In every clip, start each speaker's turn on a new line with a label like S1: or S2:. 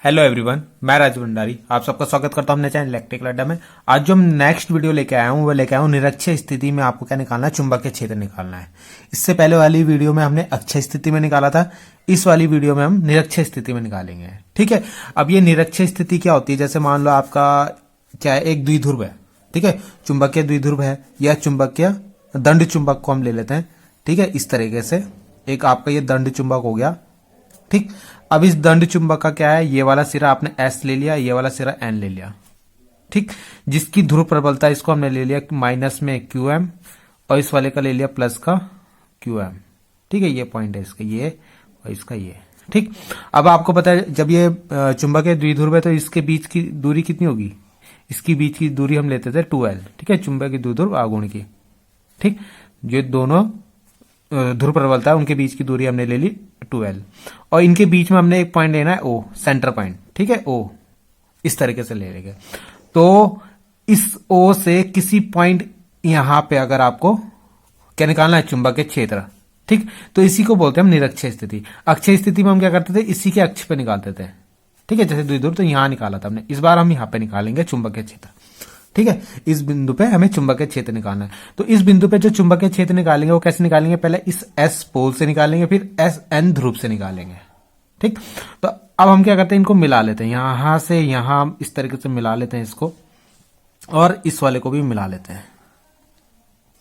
S1: Hello everyone, मैं राजू भंडारी आप सबका स्वागत करता हूं अपने चैनल इलेक्ट्रिकल अड्डा में। आज जो नेक्स्ट वीडियो लेके आया हूं वो लेके आया हूं निरक्षीय स्थिति में आपको क्या निकालना है, चुंबकीय क्षेत्र निकालना है। इससे पहले वाली वीडियो में हमने अक्षय स्थिति में निकाला था, इस वाली वीडियो में हम निरक्षीय स्थिति में निकालेंगे। ठीक है, अब ये निरक्षीय स्थिति क्या होती है, जैसे मान लो आपका क्या है, एक द्विध्रुव है। ठीक है, चुंबकीय द्विध्रुव है या चुंबकीय दंड चुंबक को हम ले लेते हैं। ठीक है, इस तरीके से एक आपका ये दंड चुंबक हो गया। ठीक, अब इस दंड चुंबक का क्या है, ये वाला सिरा आपने S ले लिया, ये वाला सिरा N ले लिया। ठीक, जिसकी ध्रुव प्रबलता इसको हमने ले लिया माइनस में QM और इस वाले का ले लिया प्लस का QM। ठीक है, ये पॉइंट है इसका, ये और इसका ये। ठीक, अब आपको पता है जब ये चुंबकीय द्विध्रुव है तो इसके बीच की दूरी कितनी होगी, इसकी बीच की दूरी हम लेते थे 2L। ठीक है, चुंबकीय द्विध्रुव आघूर्ण की। ठीक, जो दोनों ध्रुव प्रबलता है उनके बीच की दूरी हमने ले ली 2L और इनके बीच में हमने एक पॉइंट लेना है O, सेंटर पॉइंट। ठीक है, O इस तरीके से ले लेंगे। तो इस O से किसी पॉइंट यहां पे अगर आपको क्या निकालना है, चुंबकीय क्षेत्र। ठीक, तो इसी को बोलते हैं हम निरक्षीय स्थिति। अक्षीय स्थिति में हम क्या करते थे, इसी के अक्ष पे निकालते थे। ठीक है, जैसे द्विध्रुव तो यहां निकाला था हमने, इस बार हम यहां पे निकालेंगे चुंबकीय क्षेत्र। ठीक है, इस बिंदु पे हमें चुंबकीय क्षेत्र निकालना है। तो इस बिंदु पे जो चुंबकीय क्षेत्र निकालेंगे वो कैसे निकालेंगे, पहले इस S पोल से निकालेंगे, फिर SN ध्रुव से निकालेंगे। ठीक, तो अब हम क्या करते हैं, इनको मिला लेते हैं, यहां से यहां इस तरीके से मिला लेते हैं इसको, और इस वाले को भी मिला लेते हैं।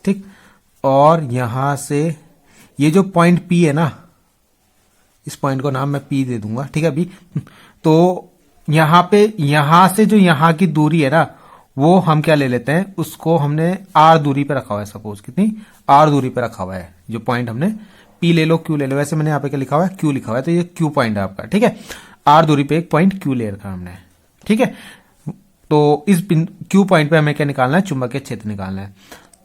S1: ठीक, और यहां से ये जो पॉइंट P है ना, इस पॉइंट को नाम मैं P दे दूंगा। ठीक है, अभी तो यहां पे यहां से जो यहां की दूरी है ना, वो हम क्या ले लेते हैं, उसको हमने R दूरी पे रखा हुआ है। सपोज कितनी R दूरी पे रखा हुआ है जो पॉइंट हमने, P ले लो, Q ले लो, वैसे मैंने यहाँ पे क्या लिखा हुआ है, Q लिखा हुआ है, तो ये Q पॉइंट है आपका। ठीक है, R दूरी पे एक पॉइंट Q ले रखा हमने। ठीक है, तो इस Q पॉइंट पे हमें क्या निकालना है, चुंबकीय क्षेत्र निकालना है।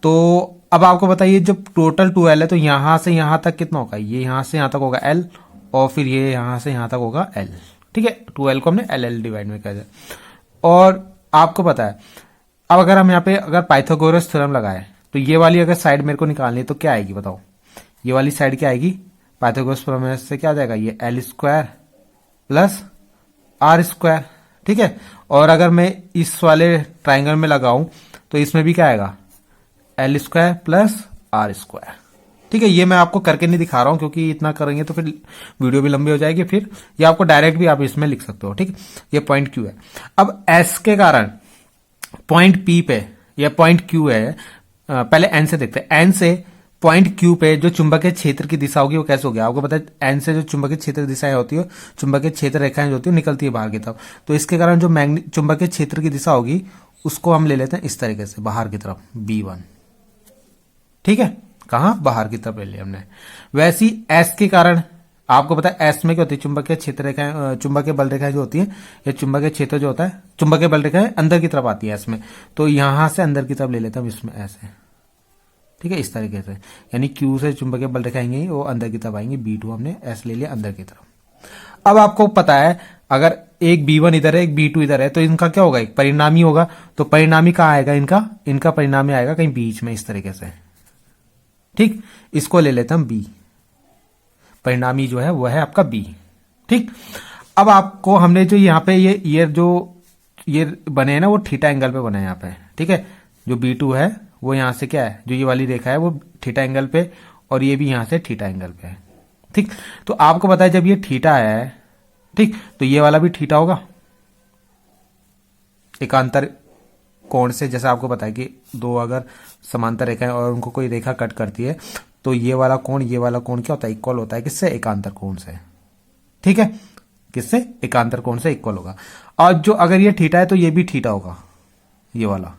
S1: तो अब आपको बताइए जब टोटल 2L है तो यहां से यहां तक कितना होगा, ये यहां से यहां तक होगा L और फिर ये यहां से यहां तक होगा L। ठीक है, 2L को हमने LL डिवाइड में किया जाए। और आपको पता है अब अगर हम यहाँ पे अगर पाइथागोरस थ्योरम लगाए तो ये वाली अगर साइड मेरे को निकालनी है तो क्या आएगी बताओ, ये वाली साइड क्या आएगी, पाइथागोरस प्रमेय से क्या आ जाएगा, ये L square plus R square. ठीक है, और अगर मैं इस वाले ट्राइंगल में लगाऊं तो इसमें भी क्या आएगा, L square plus R square. ठीक है, ये मैं आपको करके नहीं दिखा रहा हूं क्योंकि इतना करेंगे तो फिर वीडियो भी लंबी हो जाएगी, फिर ये आपको डायरेक्ट भी आप इसमें लिख सकते हो। ठीक, ये पॉइंट Q है। अब S के कारण पॉइंट P पे या पॉइंट Q है, पहले N से देखते हैं। N से पॉइंट Q पे जो चुंबकीय क्षेत्र की दिशा होगी वो कैसे होगी, आपको पता है N से जो चुंबकीय क्षेत्र दिशाएं होती है, चुंबकीय क्षेत्र रेखाएं जो होती है निकलती है बाहर की तरफ, तो इसके कारण जो चुंबकीय क्षेत्र की दिशा होगी उसको हम ले लेते हैं इस तरीके से, बाहर की तरफ B1। ठीक है, कहां, बाहर की तरफ ले लिया हमने। वैसी S के कारण आपको पता है S में क्या होती है, चुंबकीय क्षेत्र रेखाएं, चुंबकीय बल रेखाएं जो होती है, या चुंबकीय क्षेत्र जो होता है, चुंबकीय बल रेखाएं अंदर की तरफ आती है S में, तो यहां से अंदर की तरफ ले लेता हूं इसमें ऐसे। ठीक है, इस तरीके से, यानी Q से चुंबकीय बल रेखाएं आएंगी वो अंदर की तरफ आएंगी, B2 हमने S ले लिया अंदर की तरफ। अब आपको पता है अगर एक B1 इधर है एक B2 इधर है तो इनका क्या होगा, एक परिणामी होगा। तो परिणामी कहां आएगा, इनका परिणामी आएगा कहीं बीच में इस तरीके से। ठीक, इसको ले लेता हूं B, परिणामी जो है वो है आपका B। ठीक, अब आपको हमने जो यहाँ पे ये बने हैं ना वो थीटा एंगल पे बने हैं यहाँ पे। ठीक है, जो B2 है वो यहाँ से क्या है, जो ये वाली रेखा है वो थीटा एंगल पे, और ये भी यहाँ से थीटा एंगल पे है। ठीक, तो आपको पता है जब ये थीटा है, ठीक, तो ये वाला भी थीटा होगा एकांतर कोण से। जैसे आपको पता है कि दो अगर समांतर रेखाएं और उनको कोई रेखा कट करती है तो ये वाला कोण क्या होता है, इक्वल होता है किससे, एकांतर कोण से। ठीक है, किससे, एकांतर कोण से इक्वल होगा। और जो अगर ये थीटा है तो ये भी थीटा होगा, ये वाला।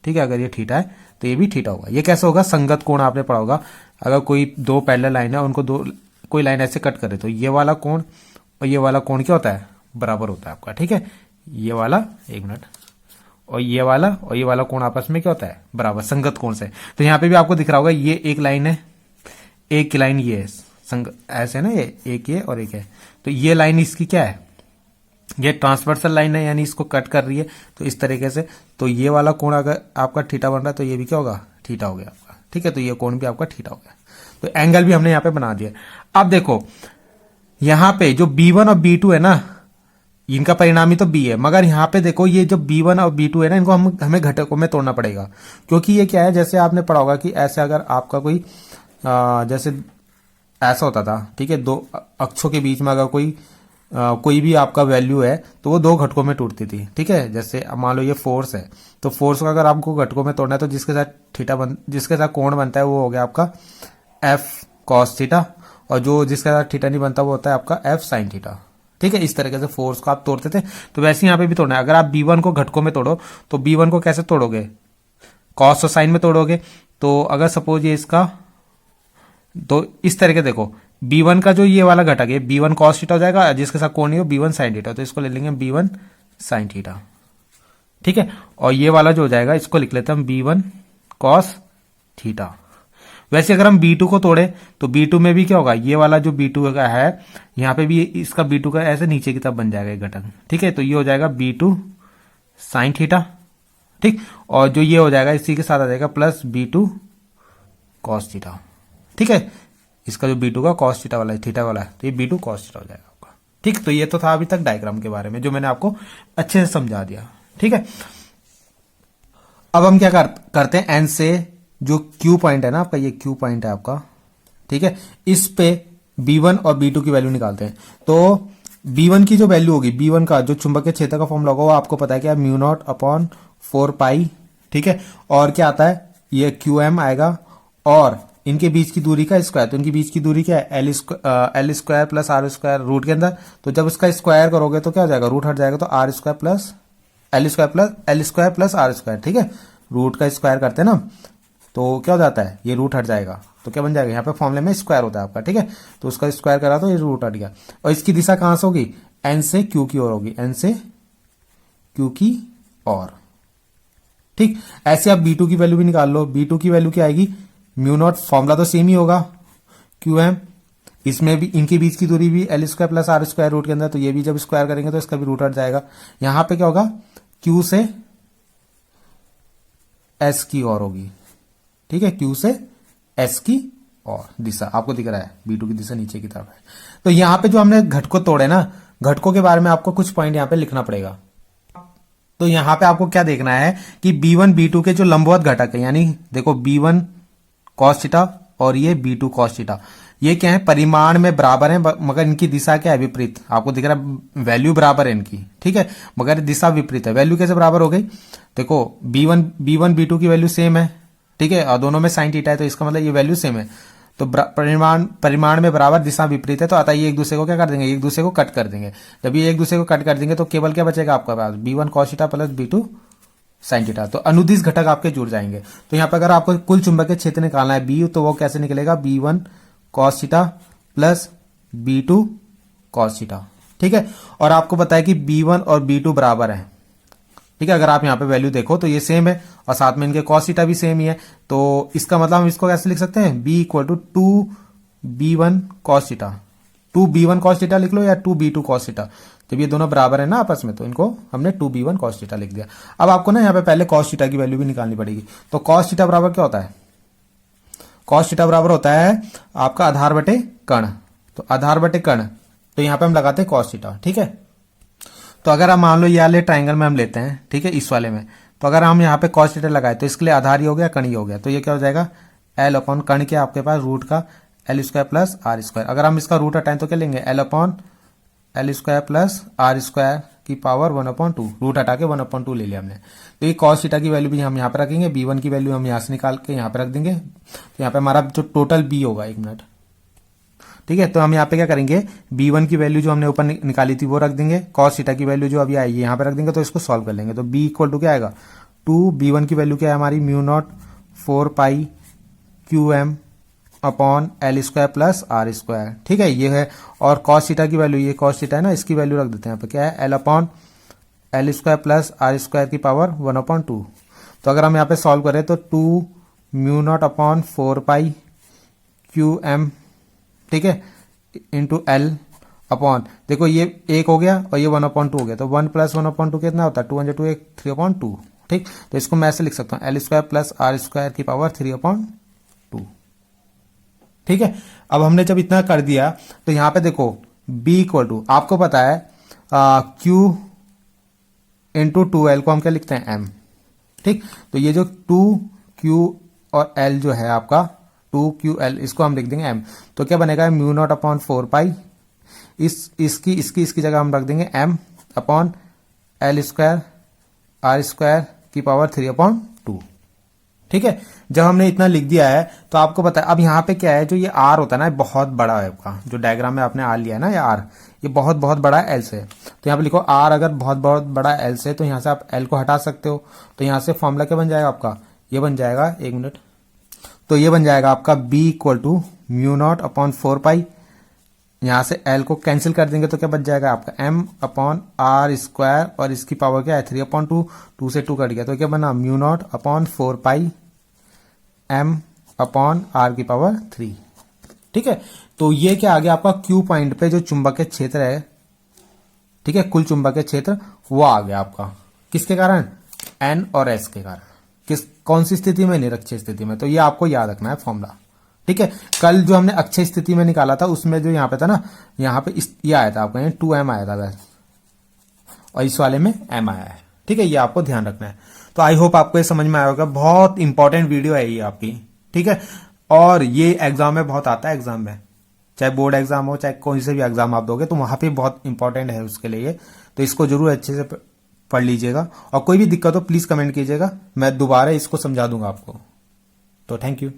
S1: ठीक है, अगर ये थीटा है तो ये भी थीटा होगा। ये कैसे होगा, संगत कोण आपने पढ़ा होगा, अगर कोई दो पैरेलल लाइन है उनको कोई लाइन ऐसे कट करे तो ये वाला कोण और ये वाला कोण क्या होता है, बराबर होता है आपका। ठीक है, ये वाला, एक मिनट, और ये वाला कोण आपस में क्या होता है, बराबर, संगत कोण से। तो यहां पे भी आपको दिख रहा होगा ये एक लाइन है, एक लाइन ये है, ऐसे है ना, ये एक ये और एक है, तो ये लाइन इसकी क्या है, ये ट्रांसवर्सल लाइन है, यानी इसको कट कर रही है। तो इस तरीके से, तो ये वाला कोण अगर आपका थीटा बन रहा है तो ये भी क्या होगा, थीटा हो गया आपका। ठीक है, तो ये कोण भी आपका थीटा हो गया, तो एंगल भी हमने यहाँ पे बना दिया। अब देखो यहां पे जो B1 और B2 है ना, इनका परिणामी तो बी है, मगर यहाँ पे देखो ये जो B1 और B2 है ना, इनको हमें घटकों में तोड़ना पड़ेगा। क्योंकि ये क्या है, जैसे आपने पढ़ा होगा कि ऐसे अगर आपका कोई जैसे ऐसा होता था, ठीक है, दो अक्षों के बीच में अगर कोई भी आपका वैल्यू है तो वो दो घटकों में टूटती थी, ठीक है। जैसे मान लो ये फोर्स है, तो फोर्स का अगर आपको घटकों में तोड़ना है तो जिसके साथ कोण बनता है वो हो गया आपका F cos थीटा, और जो जिसके साथ थीटा नहीं बनता वो होता है आपका F sin थीटा, ठीक है। इस तरीके से फोर्स को आप तोड़ते थे, तो वैसे यहाँ पे भी तोड़ना है। अगर आप B1 को घटकों में तोड़ो तो B1 को कैसे तोड़ोगे, कॉस और साइन में तोड़ोगे। तो अगर सपोज ये इसका, तो इस तरीके देखो, B1 का जो ये वाला घटक है B1 cos थीटा हो जाएगा, जिसके साथ कोण नहीं हो B1 sin थीटा, तो इसको ले लेंगे B1 sin थीटा, ठीक है। और ये वाला जो हो जाएगा इसको लिख लेते हैं हम B1 cos थीटा। वैसे अगर हम B2 को तोड़े तो B2 में भी क्या होगा, ये वाला जो B2 का है यहाँ पे भी इसका B2 का ऐसे नीचे की तरफ बन जाएगा एक घटक, ठीक है। तो ये हो जाएगा B2 sin थीटा, ठीक। और जो ये हो जाएगा इसी के साथ आ जाएगा प्लस B2 cos थीटा, ठीक है। इसका जो B2 का cos थीटा वाला है, थीटा वाला है, तो ये B2 cos थीटा हो जाएगा आपका, ठीक। तो ये तो था अभी तक डायग्राम के बारे में जो मैंने आपको अच्छे से समझा दिया, ठीक है। अब हम क्या करते हैं, एन से जो Q पॉइंट है ना आपका, ये Q पॉइंट है आपका, ठीक है, इस पे B1 और B2 की वैल्यू निकालते हैं। तो B1 की जो वैल्यू होगी, B1 का जो चुंबकीय क्षेत्र का फॉर्मूला होगा वो आपको पता है क्या, म्यू नॉट अपॉन 4 पाई, ठीक है। और क्या आता है, ये QM आएगा, और इनके बीच की दूरी का स्क्वायर, तो इनकी बीच की दूरी क्या है, L square plus R square root के अंदर। तो जब इसका स्क्वायर करोगे तो क्या हो जाएगा, रूट हट जाएगा, तो R square plus L square plus R square, ठीक है। रूट का स्क्वायर करते हैं ना, तो क्या हो जाता है, ये रूट हट जाएगा, तो क्या बन जाएगा, यहाँ पे फॉर्मूले में स्क्वायर होता है आपका, ठीक है। तो उसका स्क्वायर करा तो ये रूट हट गया, और इसकी दिशा कहां से होगी, एन से क्यू की ओर होगी, एन से क्यू की ओर, ठीक। ऐसे आप B2 की वैल्यू भी निकाल लो। B2 की वैल्यू क्या आएगी, म्यू नॉट, फॉर्मूला तो सेम ही होगा, QM, इसमें भी इनके बीच की दूरी भी L square plus R square root के अंदर, तो ये भी जब स्क्वायर करेंगे तो इसका भी रूट हट जाएगा। यहां पे क्या होगा, Q से S की ओर होगी, ठीक है, Q से S की ओर दिशा आपको दिख रहा है, B2 की दिशा नीचे की तरफ है। तो यहां पे जो हमने घटकों तोड़े ना, घटकों के बारे में आपको कुछ पॉइंट यहां पे लिखना पड़ेगा। तो यहां पे आपको क्या देखना है कि B1 B2 के जो लंबवत घटक है, यानी देखो B1 cos थीटा और ये B2 cos थीटा, ये क्या है, परिमाण में बराबर है, मगर इनकी दिशा क्या है, विपरीत। आपको दिख रहा है वैल्यू बराबर है इनकी, ठीक है, मगर दिशा विपरीत है। वैल्यू कैसे बराबर हो गई, देखो B1 B2 की वैल्यू सेम है, ठीक है, और दोनों में साइन थीटा है, तो इसका मतलब ये वैल्यू सेम है। तो परिमाण में बराबर, दिशा विपरीत है, तो अतः ये एक दूसरे को क्या कर देंगे, एक दूसरे को कट कर देंगे। जब ये एक दूसरे को कट कर देंगे तो केवल क्या बचेगा आपका पास, B1 cos theta plus B2 sin theta, तो अनुदिश घटक आपके जुड़ जाएंगे। तो यहाँ पर अगर आपको कुल चुंबकीय क्षेत्र निकालना है B, तो वो कैसे निकलेगा, B1 cos theta plus B2 cos theta, ठीक है। और आपको पता है कि B1 और B2 बराबर है, ठीक है। अगर आप यहाँ पे वैल्यू देखो तो ये सेम है, और साथ में इनके cos थीटा भी सेम ही है, तो इसका मतलब हम इसको कैसे लिख सकते हैं, B equal to 2B1 cos theta, 2B1 cos theta लिख लो, या 2B2 cos थीटा। जब ये दोनों बराबर है ना आपस में, तो इनको हमने 2B1 cos थीटा लिख दिया। अब आपको ना यहाँ पे पहले cos थीटा की वैल्यू भी निकालनी पड़ेगी। तो cos थीटा बराबर क्या होता है, cos थीटा बराबर होता है आपका आधार बटे कर्ण। तो आधार बटे कर्ण, तो यहाँ पे हम लगाते हैं cos थीटा, ठीक है। तो अगर हम मान लो ये वाले ट्राइंगल में हम लेते हैं, ठीक है, इस वाले में, तो अगर हम यहाँ पे cos थीटा लगाए तो इसके लिए आधार ही हो गया, कर्ण ही हो गया, तो ये क्या हो जाएगा, L अपॉन कर्ण के आपके पास रूट का L square plus R square. अगर हम इसका रूट हटाएं तो क्या लेंगे, L upon L square plus R square की पावर 1/2, रूट हटा के 1/2 ले लिया हमने। तो ये cos थीटा की वैल्यू भी हम यहाँ पे रखेंगे, B1 की वैल्यू हम यहाँ से निकाल के यहाँ पे रख देंगे, तो यहाँ पे हमारा जो टोटल B होगा, एक मिनट, ठीक है। तो हम यहाँ पे क्या करेंगे, B1 की वैल्यू जो हमने ऊपर निकाली थी वो रख देंगे, cos थीटा की वैल्यू जो अभी आई है यहाँ पे रख देंगे, तो इसको सॉल्व कर लेंगे। तो B इक्वल टू क्या आएगा, 2B1 की वैल्यू क्या है हमारी, mu naught 4 pi QM upon L square plus R square, ठीक है, ये है। और cos थीटा की वैल्यू, ये cos थीटा है ना, इसकी वैल्यू रख देते हैं यहाँ पे, क्या है, L upon L square plus R square की पावर 1/2। तो अगर हम यहाँ पे सॉल्व करें तो 2 mu naught upon 4 pi QM, ठीक है, इंटू L अपॉन, देखो ये 1 हो गया और ये 1/2 हो गया, तो 1 प्लस 1/2 कितना होता है, 2 × 2 1 3/2, ठीक। तो इसको मैं ऐसे लिख सकता हूँ, L square plus R square की पावर 3/2, ठीक है। अब हमने जब इतना कर दिया तो यहाँ पे देखो B इक्वल टू, आपको पता है Q इंटू 2L को हम क्या लिखते हैं, M। ठीक, तो ये जो 2Q और L जो है आपका 2QL, इसको हम लिख देंगे M। तो क्या बनेगा, म्यू नॉट अपॉन 4 पाई, इसकी जगह हम रख देंगे M upon L square R square की पावर 3/2। ठीक है, जब हमने इतना लिख दिया है तो आपको पता है अब यहाँ पे क्या है, जो ये R होता है ना, बहुत बड़ा है आपका, जो डायग्राम में आपने R लिया है ना, ये R, ये बहुत बहुत बड़ा है L से। तो यहाँ पे लिखो R अगर बहुत बहुत बड़ा L से, तो यहाँ से आप L को हटा सकते हो। तो यहाँ से फॉर्मूला क्या बन जाएगा आपका, ये बन जाएगा, एक मिनट, तो ये बन जाएगा आपका B equal to mu naught upon 4 pi, यहाँ से L को कैंसिल कर देंगे तो क्या बच जाएगा आपका M अपॉन R स्क्वायर, और इसकी पावर क्या है 3/2, 2 से 2 कट गया, तो क्या बना म्यू नॉट अपॉन 4 पाई M अपॉन R की पावर 3। ठीक है, तो ये क्या आ गया आपका Q पॉइंट पे जो चुंबकीय क्षेत्र है, ठीक है, कुल चुंबकीय क्षेत्र वो आ गया आपका, किसके कारण, N और S के कारण। कौन सी स्थिति में, निरक्षीय स्थिति में। तो ये आपको याद रखना है फॉर्मूला। ठीक है, कल जो हमने अक्षय स्थिति में निकाला था उसमें जो यहाँ पे था ना, यहाँ पे ये आया था आपका 2M आया था बस, और इस वाले में M आया है। ठीक है, ये आपको ध्यान रखना है। तो आई होप आपको ये समझ में आया होगा, बहुत इंपॉर्टेंट वीडियो है ये आपकी। ठीक है, और ये एग्जाम में बहुत आता है, एग्जाम में चाहे बोर्ड एग्जाम हो चाहे कोई से भी एग्जाम आप दोगे तो वहां पे बहुत इंपॉर्टेंट है उसके लिए। तो इसको जरूर अच्छे से पढ़ लीजिएगा, और कोई भी दिक्कत हो प्लीज कमेंट कीजिएगा, मैं दोबारा इसको समझा दूंगा आपको। तो थैंक यू।